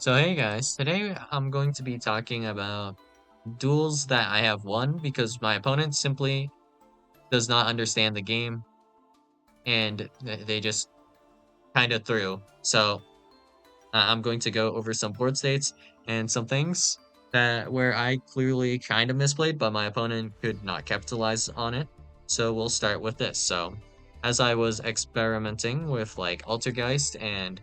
So hey guys, today I'm going to be talking about duels that I have won because my opponent simply does not understand the game and they just kind of threw. So I'm going to go over some board states and some things that where I clearly kind of misplayed, but my opponent could not capitalize on it. So we'll start with this. So as I was experimenting with like Altergeist and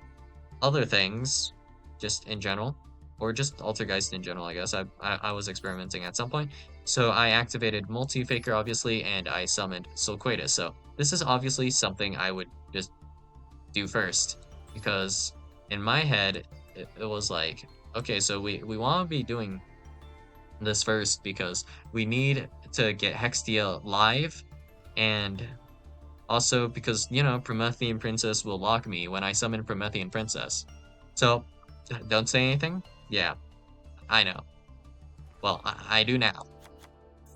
other things, just in general, or just Altergeist in general, I guess. I was experimenting at some point. So I activated Multi-Faker, obviously, and I summoned Sulquatus. So this is obviously something I would just do first, because in my head, it was like, okay, so we want to be doing this first because we need to get Hextia live, and also because, Promethean Princess will lock me when I summon Promethean Princess. So, don't say anything? Yeah, I know. Well, I do now.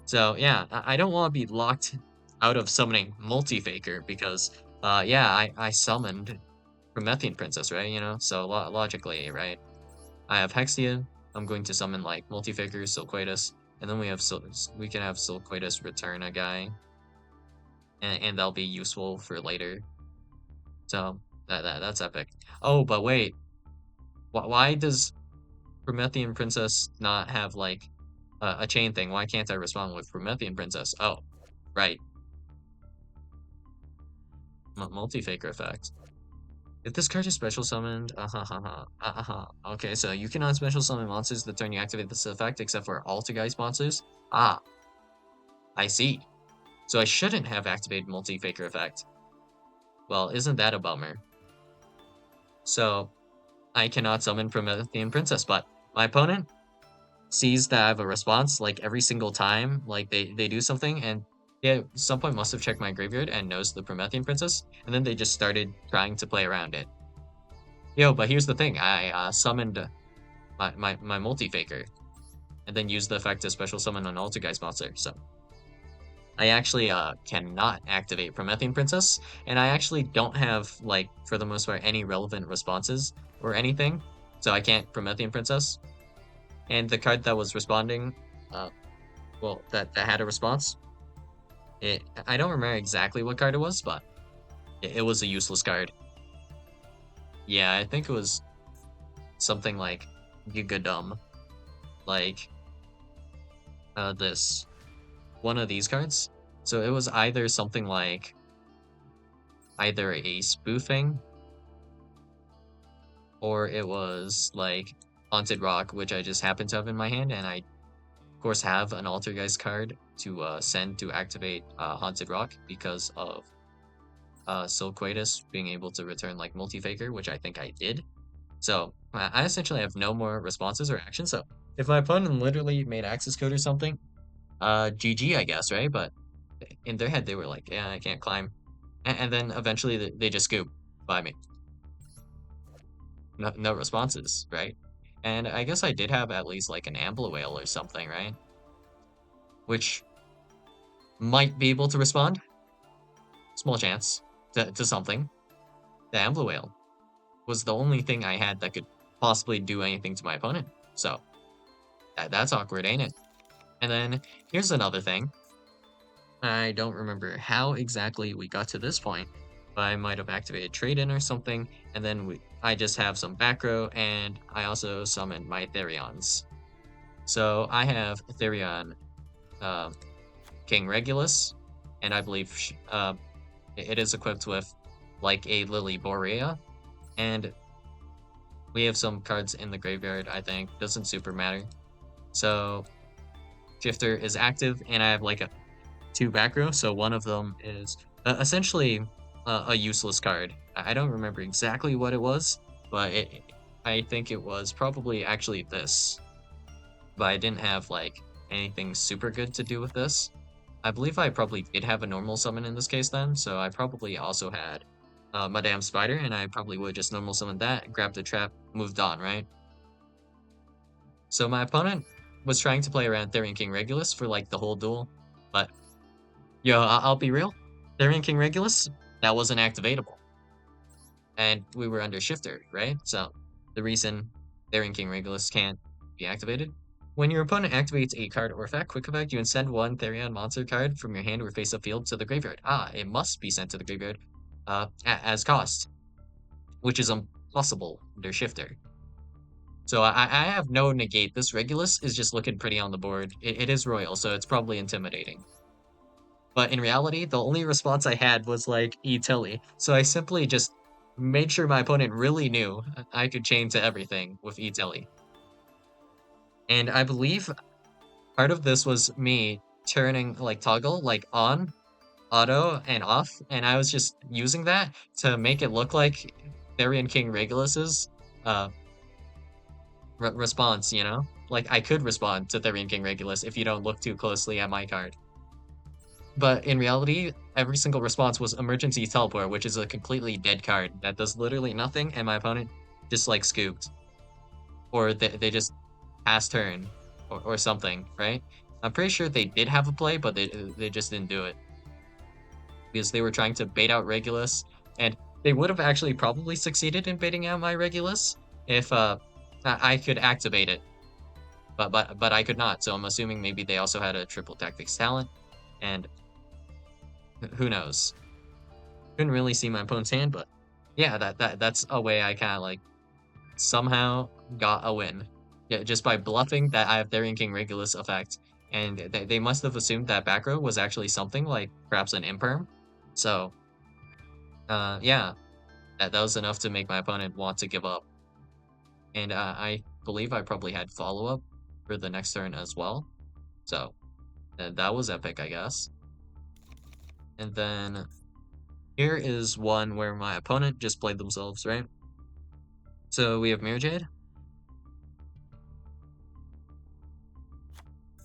So, yeah, I don't want to be locked out of summoning Multi-Faker because, yeah, I summoned Promethean Princess, right? So logically, right? I have Hexia. I'm going to summon, like, Multi-Faker, Silquatus, and then we can have Silquatus return a guy, and that'll be useful for later. So, that's epic. Oh, but wait. Why does Promethean Princess not have like a chain thing? Why can't I respond with Promethean Princess? Oh, right, multi-faker effect. If this card is special summoned, Okay, so you cannot special summon monsters the turn you activate this effect, except for Altergeist monsters. Ah, I see. So I shouldn't have activated multi-faker effect. Well, isn't that a bummer? So I cannot summon Promethean Princess, but my opponent sees that I have a response like every single time like they do something, and yeah, at some point must have checked my graveyard and knows the Promethean Princess, and then they just started trying to play around it. But here's the thing, I summoned my multi-faker and then used the effect to special summon an Altergeist monster. So I actually cannot activate Promethean Princess, and I actually don't have, like, for the most part, any relevant responses or anything. So I can't Promethean Princess. And the card that was responding, uh, well, that had a response, I don't remember exactly what card it was, but it was a useless card. Yeah, I think it was something like Gigadum, like this one of these cards. So it was either something like either a spoofing, or it was like Haunted Rock, which I just happen to have in my hand, and I of course have an Altergeist card to send to activate Haunted Rock because of Silquatus being able to return like Multi-Faker, which I think I did. So I essentially have no more responses or actions. So if my opponent literally made access code or something, GG, I guess, right? But in their head, they were like, yeah, I can't climb. And then eventually they just scoop by me. No responses, right? And I guess I did have at least like an Ambler Whale or something, right? Which might be able to respond. Small chance to something. The Ambler Whale was the only thing I had that could possibly do anything to my opponent. So that's awkward, ain't it? And then here's another thing. I don't remember how exactly we got to this point, but I might have activated Trade-In or something, and then I just have some back row, and I also summoned my Therions. So I have Therion uh, King Regulus, and I believe it is equipped with like a Lily Borea, and we have some cards in the graveyard, I think. Doesn't super matter. So Shifter is active, and I have like a two back row. So one of them is essentially a useless card. I don't remember exactly what it was, but I think it was probably actually this. But I didn't have like anything super good to do with this. I believe I probably did have a normal summon in this case then, so I probably also had Madame Spider, and I probably would just normal summon that, grabbed the trap, moved on, right? So my opponent was trying to play around Therian King Regulus for like the whole duel, but I'll be real, Therian King Regulus, that wasn't activatable. And we were under Shifter, right? So the reason Therian King Regulus can't be activated. When your opponent activates a card or effect, quick effect, you can send one Therion monster card from your hand or face-up field to the graveyard. It must be sent to the graveyard as cost, which is impossible under Shifter. So I have no negate. This Regulus is just looking pretty on the board. It is royal, so it's probably intimidating. But in reality, the only response I had was like E-Tilly. So I simply just made sure my opponent really knew I could chain to everything with E-Tilly. And I believe part of this was me turning like toggle like on, auto, and off, and I was just using that to make it look like Therian King Regulus's uh response, you know? Like I could respond to Therian King Regulus if you don't look too closely at my card. But in reality, every single response was Emergency Teleport, which is a completely dead card that does literally nothing, and my opponent just like scooped. Or they just passed turn or something, right? I'm pretty sure they did have a play, but they just didn't do it. Because they were trying to bait out Regulus, and they would have actually probably succeeded in baiting out my Regulus if I could activate it. But I could not, so I'm assuming maybe they also had a triple tactics talent, and who knows? Couldn't really see my opponent's hand, but yeah, that's a way I kind of like somehow got a win. Yeah, just by bluffing that I have Therian King Regulus effect, and they must have assumed that back row was actually something like perhaps an imperm. So, yeah, that was enough to make my opponent want to give up. And I believe I probably had follow up for the next turn as well. So that was epic, I guess. And then here is one where my opponent just played themselves, right? So we have Mirror Jade.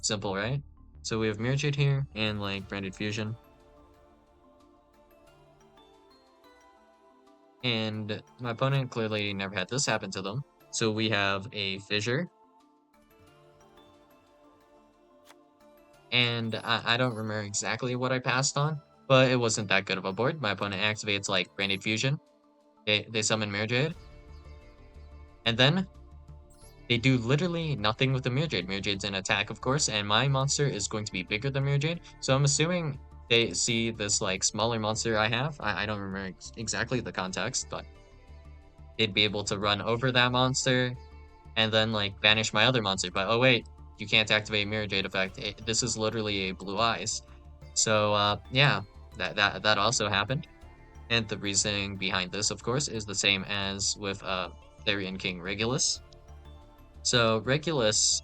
Simple, right? So we have Mirror Jade here and like Branded Fusion. And my opponent clearly never had this happen to them. So we have a Fissure. And I don't remember exactly what I passed on, but it wasn't that good of a board. My opponent activates like Branded Fusion. They summon Mirror Jade. And then they do literally nothing with the Mirror Jade. Mirror Jade's an attack, of course, and my monster is going to be bigger than Mirror Jade. So I'm assuming they see this like smaller monster I have. I don't remember exactly the context, but they'd be able to run over that monster and then like banish my other monster. But oh wait, you can't activate Mirror Jade effect. This is literally a Blue Eyes. So yeah, that also happened. And the reasoning behind this, of course, is the same as with Therian King Regulus. So Regulus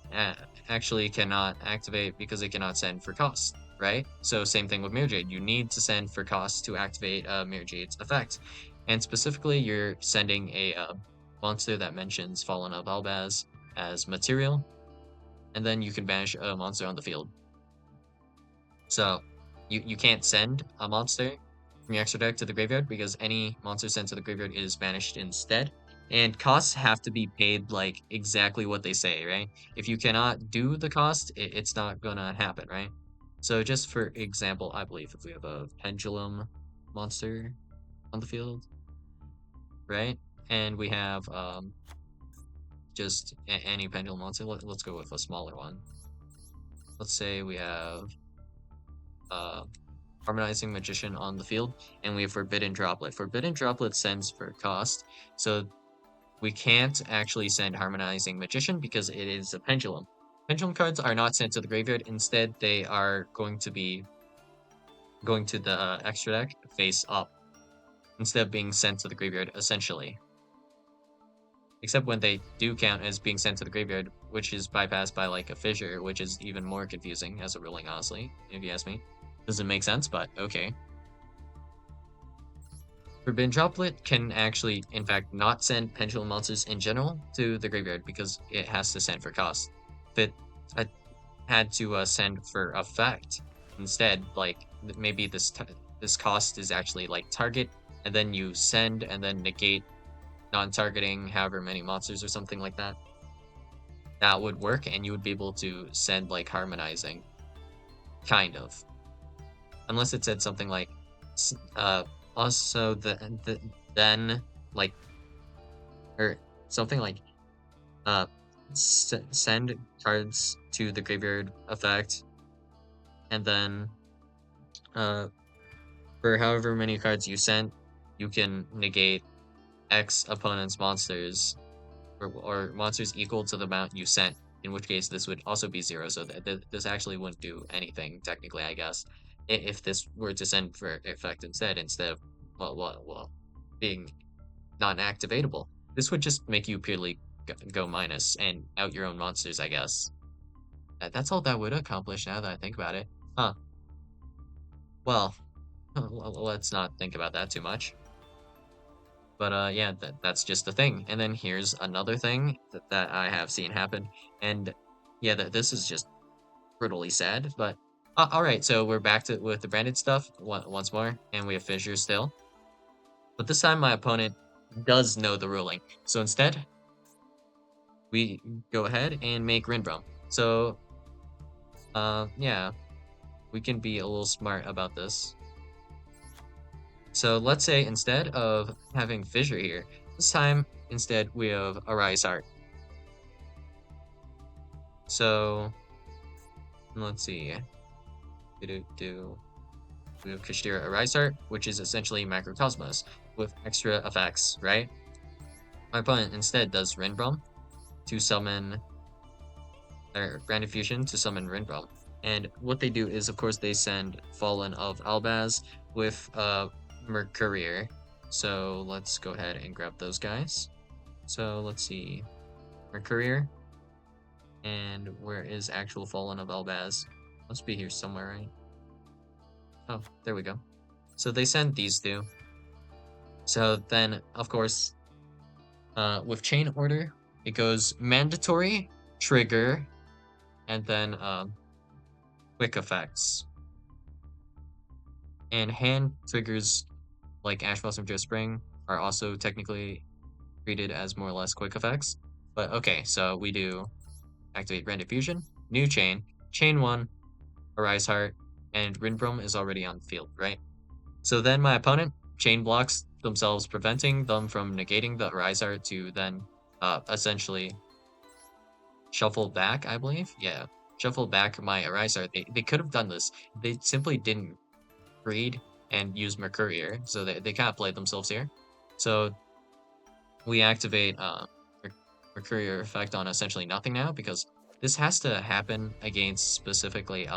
actually cannot activate because it cannot send for cost, right? So same thing with Mirror Jade. You need to send for cost to activate Mirror Jade's effect. And specifically, you're sending a monster that mentions Fallen of Albaz as material, and then you can banish a monster on the field. So you can't send a monster from your extra deck to the graveyard because any monster sent to the graveyard is banished instead. And costs have to be paid like exactly what they say, right? If you cannot do the cost, it's not gonna happen, right? So just for example, I believe if we have a pendulum monster on the field, right? And we have just any pendulum monster. Let's go with a smaller one. Let's say we have uh Harmonizing Magician on the field, and we have Forbidden Droplet. Forbidden Droplet sends for cost, so we can't actually send Harmonizing Magician because it is a Pendulum. Pendulum cards are not sent to the graveyard. Instead, they are going to be going to the extra deck face up instead of being sent to the graveyard, essentially. Except when they do count as being sent to the graveyard, which is bypassed by like a Fissure, which is even more confusing as a ruling, honestly, if you ask me. Doesn't make sense, but okay. Forbidden Droplet can actually, in fact, not send Pendulum monsters in general to the graveyard because it has to send for cost. If it had to send for effect instead, like maybe this cost is actually like target, and then you send and then negate non-targeting however many monsters or something like that. That would work, and you would be able to send like harmonizing, kind of, unless it said something like also then like or something like uh, send cards to the graveyard effect, and then uh, for however many cards you sent, you can negate X opponent's monsters or monsters equal to the amount you sent. In which case, this would also be 0. So this actually wouldn't do anything technically, I guess, if this were to send for effect instead of well being non-activatable. This would just make you purely go minus and out your own monsters, I guess. That's all that would accomplish now that I think about it. Huh. Well, let's not think about that too much. But yeah, that's just the thing. And then here's another thing that I have seen happen. And yeah, this is just brutally sad. But all right, so we're back to with the branded stuff once more, and we have Fissure still. But this time my opponent does know the ruling. So instead, we go ahead and make Rinbrom. So yeah, we can be a little smart about this. So let's say instead of having Fissure here, this time instead we have Arise Heart. So let's see. We have Kashtira Arise Heart, which is essentially Macrocosmos with extra effects, right? My opponent instead does Rinbrom to summon or Branded Fusion to summon Rinbrom. And what they do is, of course, they send Fallen of Albaz with Mercurier. So let's go ahead and grab those guys. So let's see. Mercurier. And where is actual Fallen of Albaz? Must be here somewhere, right? Oh, there we go. So they send these two. So then, of course, with chain order, it goes mandatory, trigger, and then quick effects. And hand triggers like Ash Blossom Joe Spring are also technically treated as more or less quick effects. But okay, so we do activate Branded Fusion, new chain, chain 1, Arise Heart, and Rinbrom is already on the field, right? So then my opponent chain blocks themselves, preventing them from negating the Arise Heart to then essentially shuffle back, I believe. Yeah, shuffle back my Arise Heart. They could have done this. They simply didn't breed and use Mercurier, so they kind of played themselves here. So we activate Mercurier effect on essentially nothing now, because this has to happen against specifically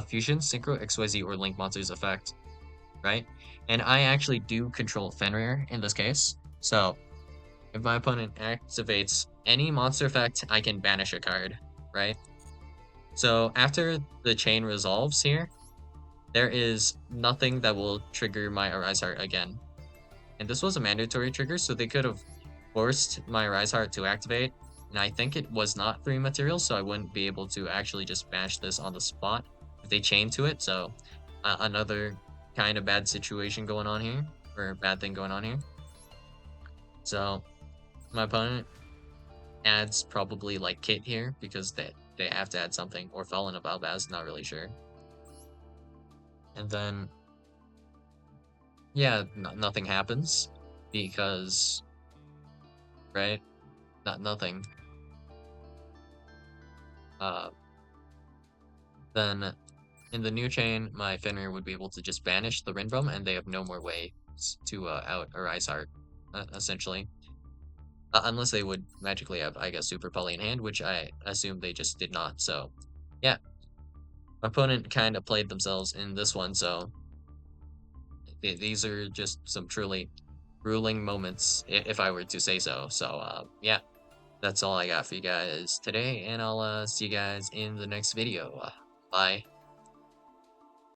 Fusion, Synchro, XYZ, or Link monsters effect, right? And I actually do control Fenrir in this case. So if my opponent activates any monster effect, I can banish a card, right? So after the chain resolves here, there is nothing that will trigger my Arise Heart again. And this was a mandatory trigger, so they could have forced my Arise Heart to activate. And I think it was not 3 materials, so I wouldn't be able to actually just banish this on the spot if they chain to it. So another kind of bad situation going on here, or bad thing going on here. So my opponent adds probably like Kit here because they have to add something, or Fallen of Albaz, not really sure. And then yeah, nothing happens because right, nothing. Then in the new chain, my Fenrir would be able to just banish the Rinbrom, and they have no more way to out Arise Heart, essentially. Unless they would magically have, I guess, Super Poly in hand, which I assume they just did not. So, yeah. My opponent kind of played themselves in this one, so these are just some truly ruling moments, if I were to say so. So, yeah. That's all I got for you guys today, and I'll see you guys in the next video. Bye.